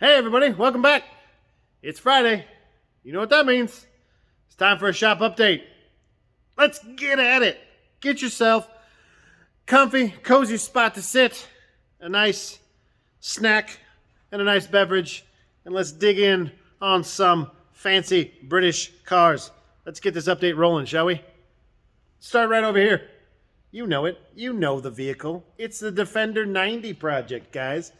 Hey everybody, welcome back. It's Friday. You know what that means. It's time for a shop update. Let's get at it. Get yourself comfy, cozy spot to sit, a nice snack, and a nice beverage, and let's dig in on some fancy British cars. Let's get this update rolling, shall we? Start right over here. You know it. You know the vehicle. It's the Defender 90 project, guys.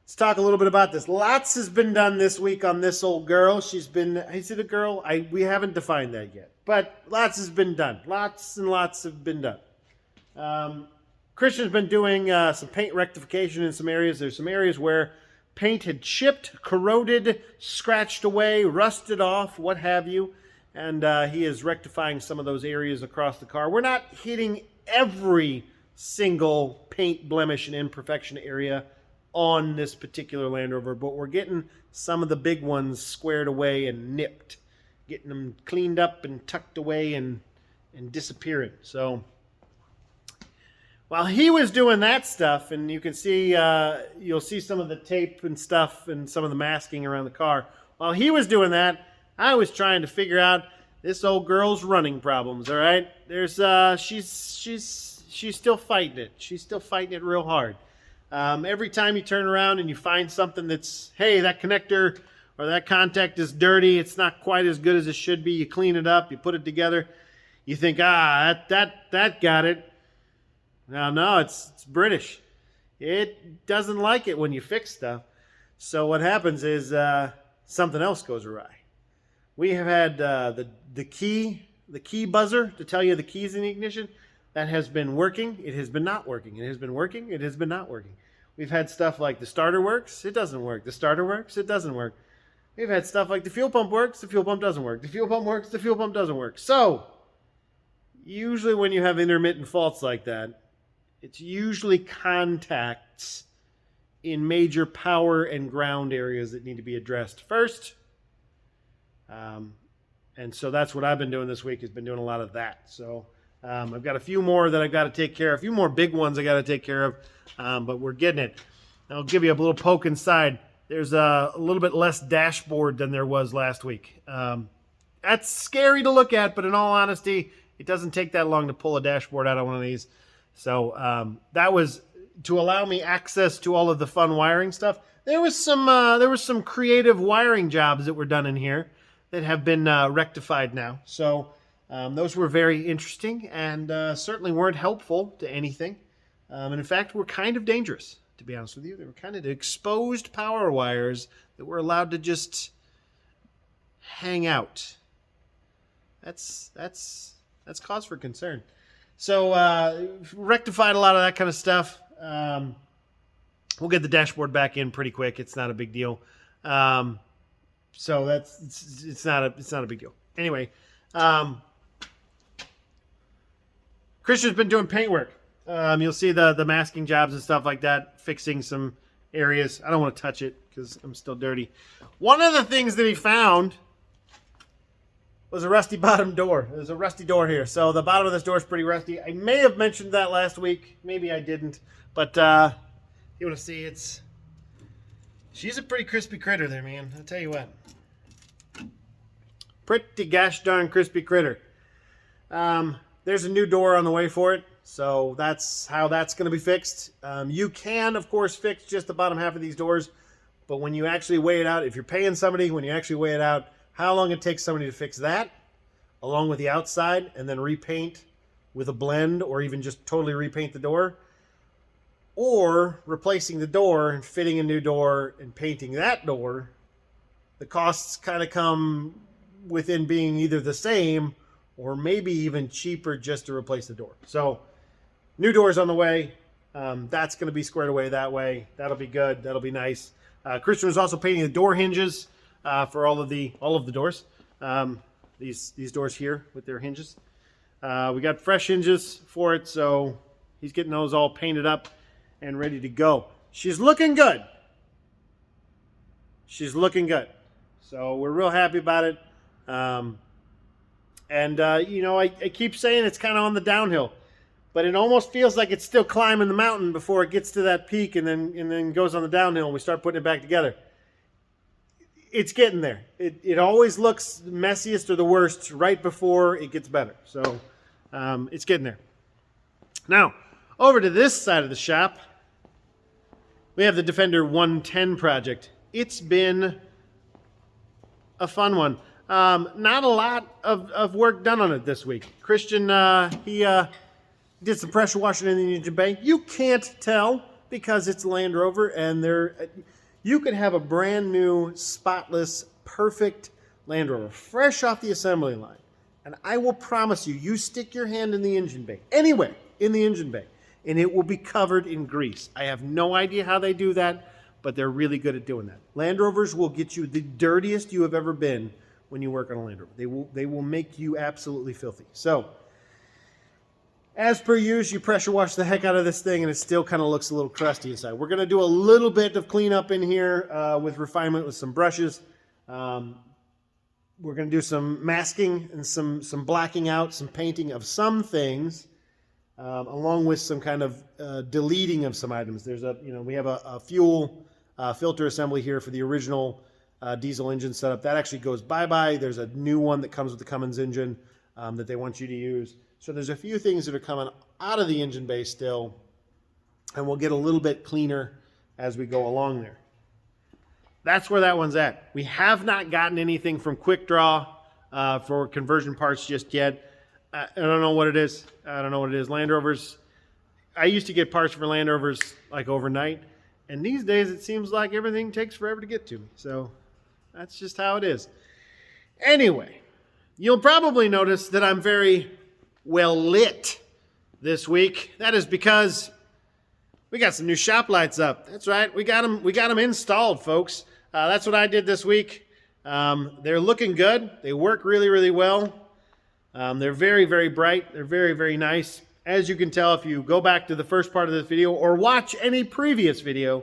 Let's talk a little bit about this. Lots has been done this week on this old girl. Is it a girl? We haven't defined that yet. But lots has been done. Lots and lots have been done. Christian's been doing some paint rectification in some areas. There's some areas where paint had chipped, corroded, scratched away, rusted off, what have you. And he is rectifying some of those areas across the car. We're not hitting every single paint blemish and imperfection area on this particular Land Rover, but we're getting some of the big ones squared away and nipped, getting them cleaned up and tucked away and disappearing. So while he was doing that stuff, and you can see, you'll see some of the tape and stuff and some of the masking around the car. While he was doing that, I was trying to figure out this old girl's running problems. All right, she's still fighting it. She's still fighting it real hard. Every time you turn around and you find something that's, hey, that connector or that contact is dirty, it's not quite as good as it should be, you clean it up, you put it together, you think, that got it. No, it's British. It doesn't like it when you fix stuff. So what happens is something else goes awry. We have had the key buzzer to tell you the key's in the ignition. That has been working. It has been not working. It has been working. It has been not working. We've had stuff like the starter works. It doesn't work. The starter works. It doesn't work. We've had stuff like the fuel pump works. The fuel pump doesn't work. The fuel pump works. The fuel pump doesn't work. So usually when you have intermittent faults like that, it's usually contacts in major power and ground areas that need to be addressed first. And so that's what I've been doing this week, has been doing a lot of that. So I've got a few more that I've got to take care of. A few more big ones I got to take care of, but we're getting it. I'll give you a little poke inside. There's a little bit less dashboard than there was last week. That's scary to look at, but in all honesty, it doesn't take that long to pull a dashboard out of one of these. So that was to allow me access to all of the fun wiring stuff. There was some creative wiring jobs that were done in here that have been rectified now. So those were very interesting and certainly weren't helpful to anything. And in fact, were kind of dangerous, to be honest with you. They were kind of exposed power wires that were allowed to just hang out. That's cause for concern. So rectified a lot of that kind of stuff. We'll get the dashboard back in pretty quick. It's not a big deal. So it's not a big deal. Anyway. Christian's been doing paint work. You'll see the masking jobs and stuff like that, fixing some areas. I don't want to touch it because I'm still dirty. One of the things that he found was a rusty bottom door. There's a rusty door here. So the bottom of this door is pretty rusty. I may have mentioned that last week. Maybe I didn't. But you want to see, she's a pretty crispy critter there, man. I'll tell you what. Pretty gosh darn crispy critter. There's a new door on the way for it, so that's how that's going to be fixed. You can, of course, fix just the bottom half of these doors, but when you actually weigh it out, if you're paying somebody, when you actually weigh it out, how long it takes somebody to fix that, along with the outside, and then repaint with a blend, or even just totally repaint the door, or replacing the door and fitting a new door and painting that door, the costs kind of come within being either the same or maybe even cheaper just to replace the door. So new doors on the way. That's going to be squared away that way. That'll be good. That'll be nice. Christian was also painting the door hinges for all of the doors. These doors here with their hinges. We got fresh hinges for it, so he's getting those all painted up and ready to go. She's looking good. She's looking good. So we're real happy about it. I keep saying it's kind of on the downhill, but it almost feels like it's still climbing the mountain before it gets to that peak and then goes on the downhill and we start putting it back together. it's getting there. It always looks messiest or the worst right before it gets better. So it's getting there. Now, over to this side of the shop, we have the Defender 110 project. It's been a fun one. Not a lot of work done on it this week. Christian, he did some pressure washing in the engine bay. You can't tell because it's Land Rover, and you could have a brand new, spotless, perfect Land Rover, fresh off the assembly line. And I will promise you, you stick your hand in the engine bay, anywhere in the engine bay, and it will be covered in grease. I have no idea how they do that, but they're really good at doing that. Land Rovers will get you the dirtiest you have ever been when you work on a Land Rover. They will make you absolutely filthy. So, as per usual, you pressure wash the heck out of this thing, and it still kind of looks a little crusty inside. We're going to do a little bit of cleanup in here with refinement with some brushes. We're going to do some masking and some blacking out, some painting of some things, along with some kind of deleting of some items. There's we have a fuel filter assembly here for the original diesel engine setup. That actually goes bye-bye. There's a new one that comes with the Cummins engine that they want you to use. So there's a few things that are coming out of the engine bay still, and we'll get a little bit cleaner as we go along there. That's where that one's at. We have not gotten anything from Quick Draw for conversion parts just yet. I don't know what it is. Land Rovers, I used to get parts for Land Rovers like overnight, and these days it seems like everything takes forever to get to me. So that's just how it is. Anyway, you'll probably notice that I'm very well lit this week. That is because we got some new shop lights up. That's right. We got them installed, folks. That's what I did this week. They're looking good. They work really, really well. They're very, very bright. They're very, very nice. As you can tell if you go back to the first part of this video or watch any previous video,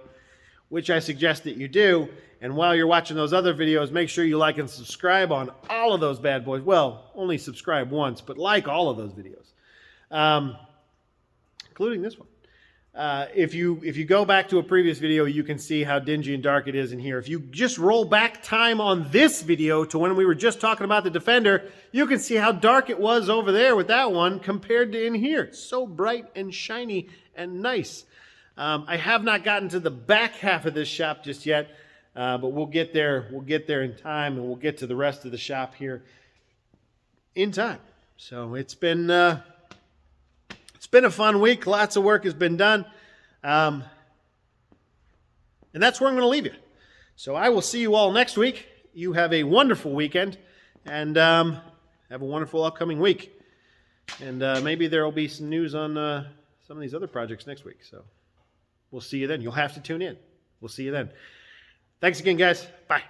which I suggest that you do. And while you're watching those other videos, make sure you like and subscribe on all of those bad boys. Well, only subscribe once, but like all of those videos, including this one. If you go back to a previous video, you can see how dingy and dark it is in here. If you just roll back time on this video to when we were just talking about the Defender, you can see how dark it was over there with that one compared to in here. It's so bright and shiny and nice. I have not gotten to the back half of this shop just yet. But we'll get there. We'll get there in time, and we'll get to the rest of the shop here in time. So it's been a fun week. Lots of work has been done, and that's where I'm going to leave you. So I will see you all next week. You have a wonderful weekend, and have a wonderful upcoming week. And maybe there will be some news on some of these other projects next week. So we'll see you then. You'll have to tune in. We'll see you then. Thanks again, guys. Bye.